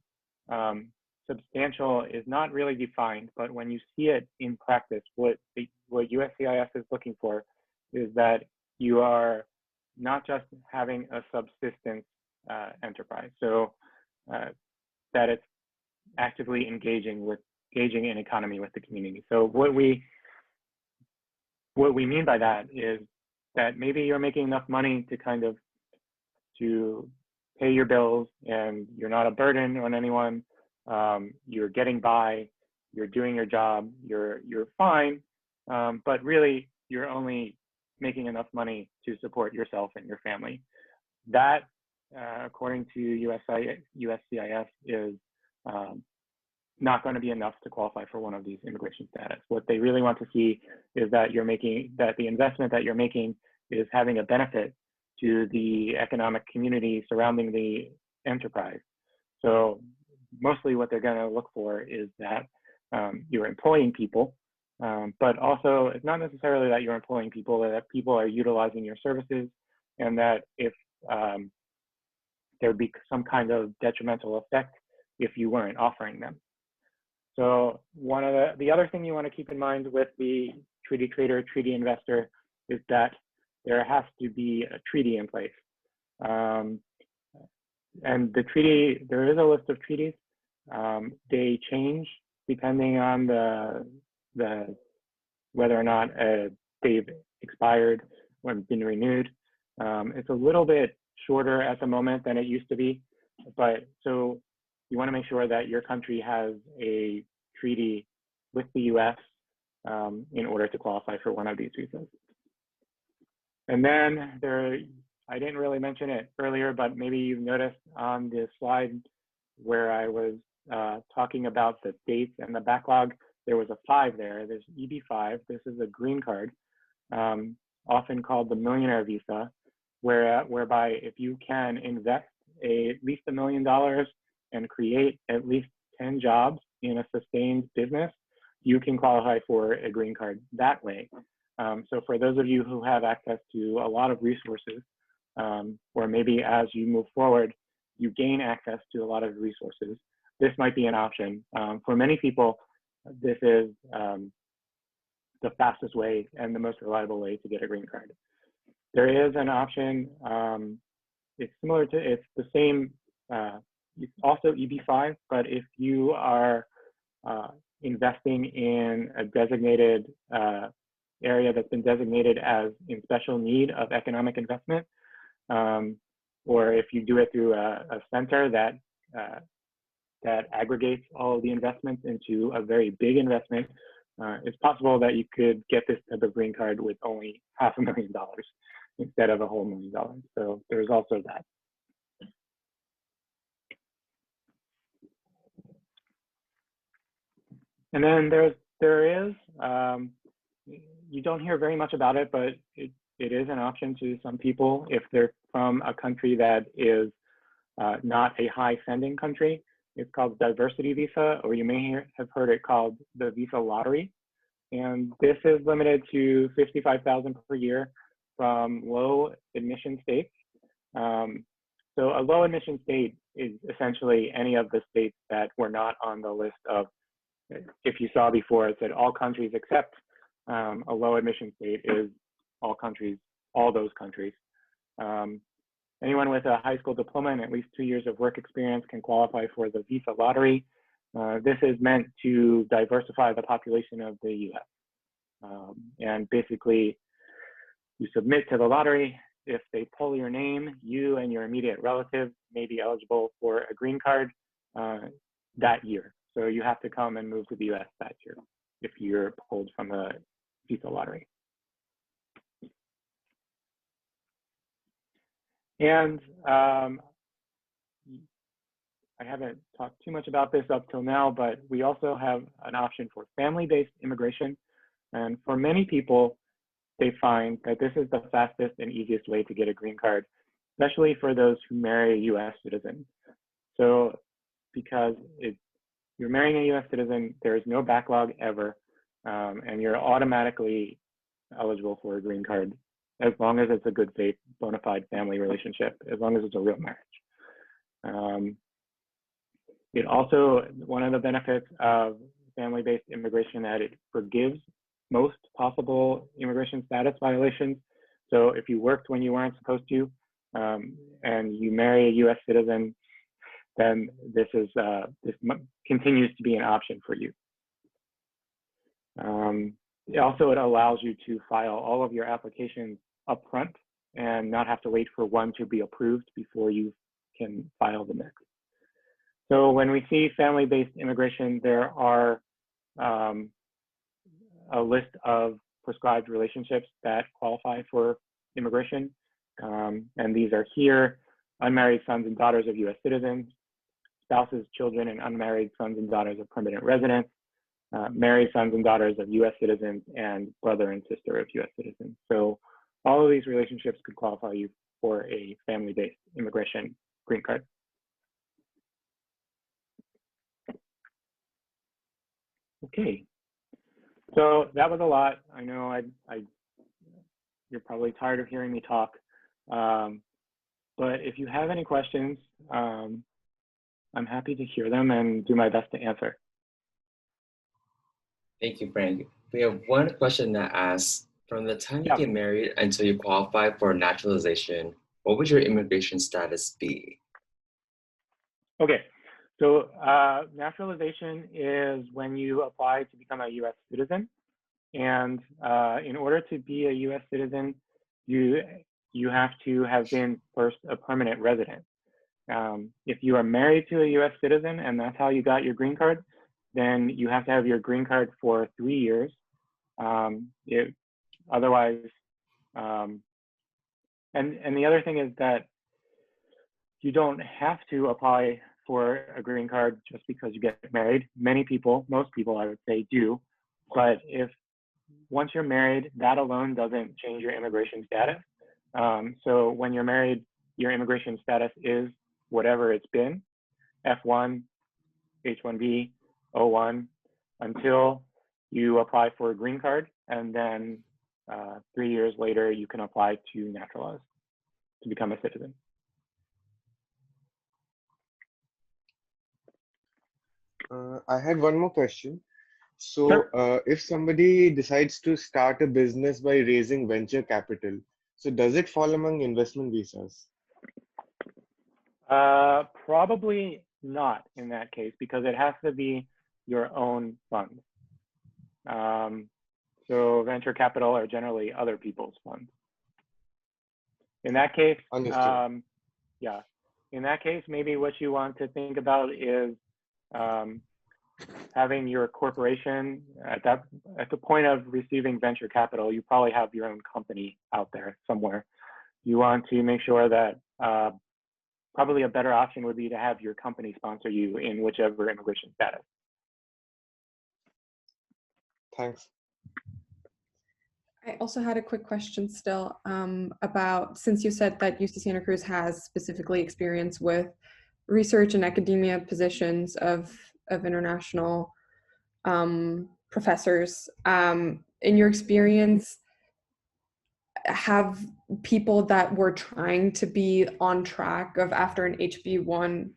substantial is not really defined, but when you see it in practice, what USCIS is looking for is that you are not just having a subsistence enterprise, so that it's actively engaging in economy with the community. So what we mean by that is that maybe you're making enough money to kind of to pay your bills and you're not a burden on anyone. You're getting by, you're doing your job, you're fine, but really you're only making enough money to support yourself and your family. That, according to USCIS, is not going to be enough to qualify for one of these immigration status. What they really want to see is that the investment that you're making is having a benefit to the economic community surrounding the enterprise. So mostly what they're going to look for is that you're employing people, but also it's not necessarily that you're employing people, that people are utilizing your services, and that if there'd be some kind of detrimental effect if you weren't offering them. So one of the other thing you want to keep in mind with the treaty trader, treaty investor is that there has to be a treaty in place. And the treaty, there is a list of treaties. They change depending on whether or not they've expired or been renewed. It's a little bit shorter at the moment than it used to be, but so you want to make sure that your country has a treaty with the U.S. In order to qualify for one of these visas. And then I didn't really mention it earlier, but maybe you've noticed on the slide where I was talking about the dates and the backlog, there was a 5 there. There's EB5. This is a green card, often called the millionaire visa, whereby if you can invest at least $1 million and create at least 10 jobs in a sustained business, you can qualify for a green card that way. So for those of you who have access to a lot of resources, or maybe as you move forward, you gain access to a lot of resources, this might be an option. For many people, this is the fastest way and the most reliable way to get a green card. There is an option, it's the same, it's also EB5, but if you are investing in a designated area that's been designated as in special need of economic investment, or if you do it through a center that aggregates all of the investments into a very big investment, it's possible that you could get this type of green card with only $500,000 instead of a whole $1 million. So there's also that. And then there is, you don't hear very much about it, but it is an option to some people if they're from a country that is not a high sending country. It's called diversity visa, or you may have heard it called the visa lottery. And this is limited to $55,000 per year from low admission states. So a low admission state is essentially any of the states that were not on the list of, if you saw before, it said all countries except, a low admission state is all countries, all those countries. Anyone with a high school diploma and at least 2 years of work experience can qualify for the visa lottery. This is meant to diversify the population of the US. And basically, you submit to the lottery. If they pull your name, you and your immediate relatives may be eligible for a green card that year. So you have to come and move to the US that year. if you're pulled from a visa lottery. And I haven't talked too much about this up till now, but we also have an option for family-based immigration. And for many people, they find that this is the fastest and easiest way to get a green card, especially for those who marry a US citizen. So because you're marrying a US citizen, there is no backlog ever, and you're automatically eligible for a green card as long as it's a good faith, bona fide family relationship, as long as it's a real marriage. It also, one of the benefits of family-based immigration that it forgives most possible immigration status violations. So if you worked when you weren't supposed to, and you marry a US citizen, then this continues to be an option for you. It allows you to file all of your applications upfront and not have to wait for one to be approved before you can file the next. So when we see family-based immigration, there are a list of prescribed relationships that qualify for immigration. And these are here: unmarried sons and daughters of US citizens, spouses, children, and unmarried sons and daughters of permanent residents, married sons and daughters of US citizens, and brother and sister of US citizens. So all of these relationships could qualify you for a family-based immigration green card. Okay, so that was a lot. I know you're probably tired of hearing me talk, but if you have any questions, I'm happy to hear them and do my best to answer. Thank you, Frank. We have one question that asks, from the time you get married until you qualify for naturalization, what would your immigration status be? Okay, so naturalization is when you apply to become a US citizen. And in order to be a US citizen, you have to have been first a permanent resident. If you are married to a US citizen and that's how you got your green card, then you have to have your green card for 3 years. Otherwise, and the other thing is that you don't have to apply for a green card just because you get married. Many people, most people I would say, do. But once you're married, that alone doesn't change your immigration status. So when you're married, your immigration status is whatever it's been, F1, H1B, O1, until you apply for a green card. And then 3 years later, you can apply to naturalize, to become a citizen. I had one more question. So if somebody decides to start a business by raising venture capital, so does it fall among investment visas? Probably not in that case, because it has to be your own funds. So venture capital are generally other people's funds. In that case, yeah. In that case, maybe what you want to think about is having your corporation at the point of receiving venture capital, you probably have your own company out there somewhere. You want to make sure that probably a better option would be to have your company sponsor you in whichever immigration status. Thanks. I also had a quick question still about, since you said that UC Santa Cruz has specifically experience with research and academia positions of international professors. In your experience, have people that were trying to be on track of after an H1B,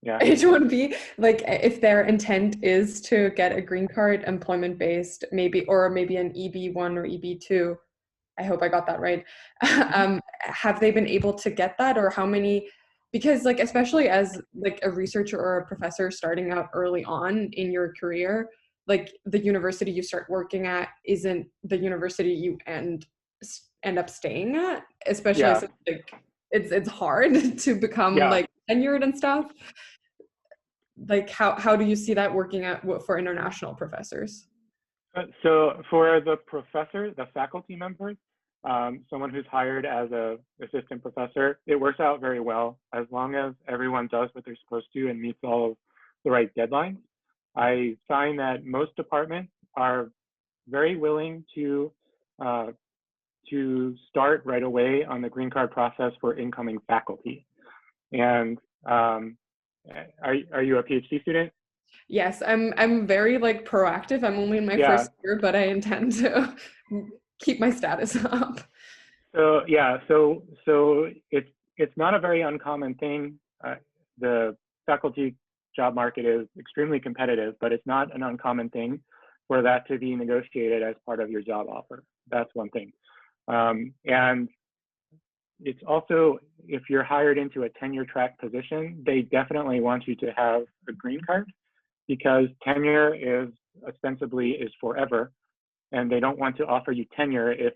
yeah. H1B, like if their intent is to get a green card, employment-based, maybe, or maybe an EB1 or EB2, I hope I got that right. Have they been able to get that, or how many? Because like, especially as like a researcher or a professor starting out early on in your career, like the university you start working at isn't the university you end up staying at, especially since, like it's hard to become like tenured and stuff. like how do you see that working out for international professors? So for the professor, the faculty members, someone who's hired as a assistant professor, it works out very well as long as everyone does what they're supposed to and meets all of the right deadlines. I find that most departments are very willing to start right away on the green card process for incoming faculty. And are you a PhD student? Yes, I'm very like proactive. I'm only in my Yeah. first year, but I intend to keep my status up. So yeah, so it's not a very uncommon thing. The faculty job market is extremely competitive, but it's not an uncommon thing for that to be negotiated as part of your job offer. That's one thing. And it's also, if you're hired into a tenure track position, they definitely want you to have a green card because tenure is ostensibly is forever, and they don't want to offer you tenure if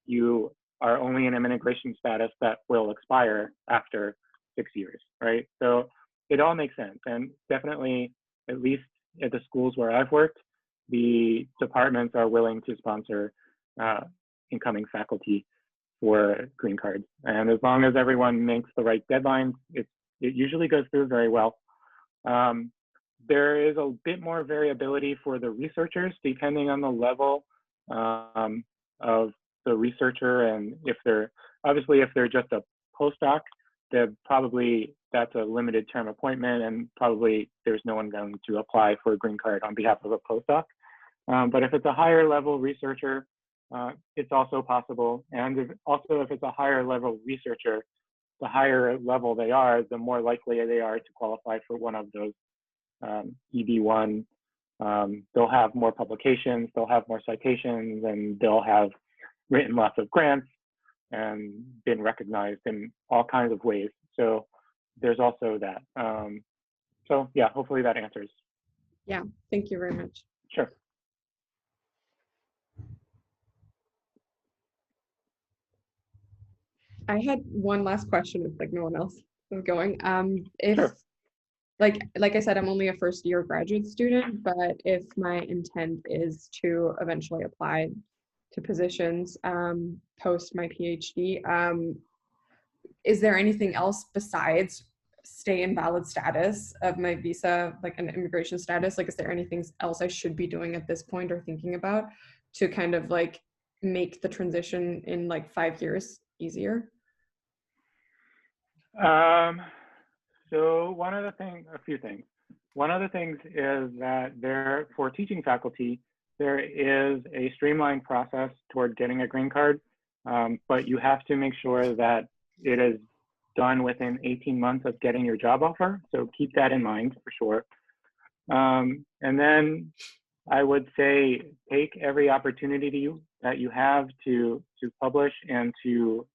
you are only in an immigration status that will expire after 6 years, right? So it all makes sense. And definitely, at least at the schools where I've worked, the departments are willing to sponsor incoming faculty for green cards. And as long as everyone makes the right deadlines, it usually goes through very well. There is a bit more variability for the researchers depending on the level of the researcher, and if they're just a postdoc, that's a limited term appointment, and probably there's no one going to apply for a green card on behalf of a postdoc. But if it's a higher level researcher, it's also possible. And if it's a higher level researcher, the higher level they are, the more likely they are to qualify for one of those EB1. They'll have more publications, they'll have more citations, and they'll have written lots of grants and been recognized in all kinds of ways. So there's also that. So yeah, hopefully that answers. Yeah, thank you very much. Sure. I had one last question if like no one else is going. If Sure. like I said, I'm only a first year graduate student, but if my intent is to eventually apply to positions post my PhD, is there anything else besides stay in valid status of my visa, like an immigration status? Like, is there anything else I should be doing at this point or thinking about to kind of like make the transition in like 5 years easier? So a few things. One of the things is that for teaching faculty, there is a streamlined process toward getting a green card, but you have to make sure that it is done within 18 months of getting your job offer. So keep that in mind for sure. And then I would say take every opportunity that you have to publish and to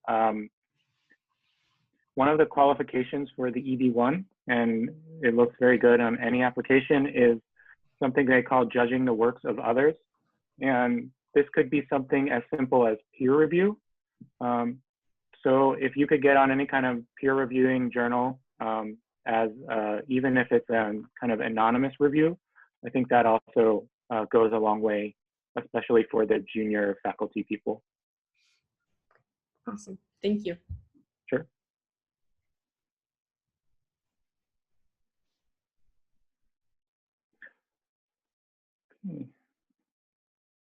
one of the qualifications for the EB1, and it looks very good on any application, is something they call judging the works of others. And this could be something as simple as peer review. So if you could get on any kind of peer reviewing journal, even if it's a kind of anonymous review, I think that also goes a long way, especially for the junior faculty people. Awesome, thank you. Sure.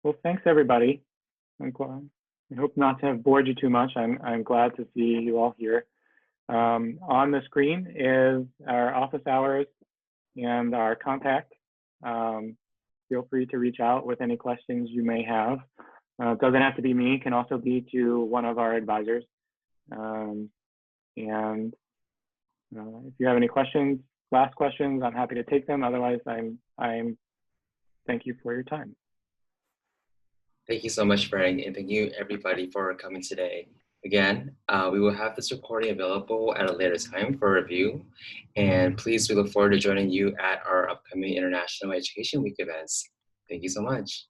Well, thanks everybody. I hope not to have bored you too much. I'm glad to see you all here. On the screen is our office hours and our contact. Feel free to reach out with any questions you may have. It doesn't have to be me, it can also be to one of our advisors. And if you have any last questions, I'm happy to take them. Otherwise, thank you for your time. Thank you so much, Frank, and thank you everybody for coming today. Again, we will have this recording available at a later time for review, and please, we look forward to joining you at our upcoming International Education Week events. Thank you so much.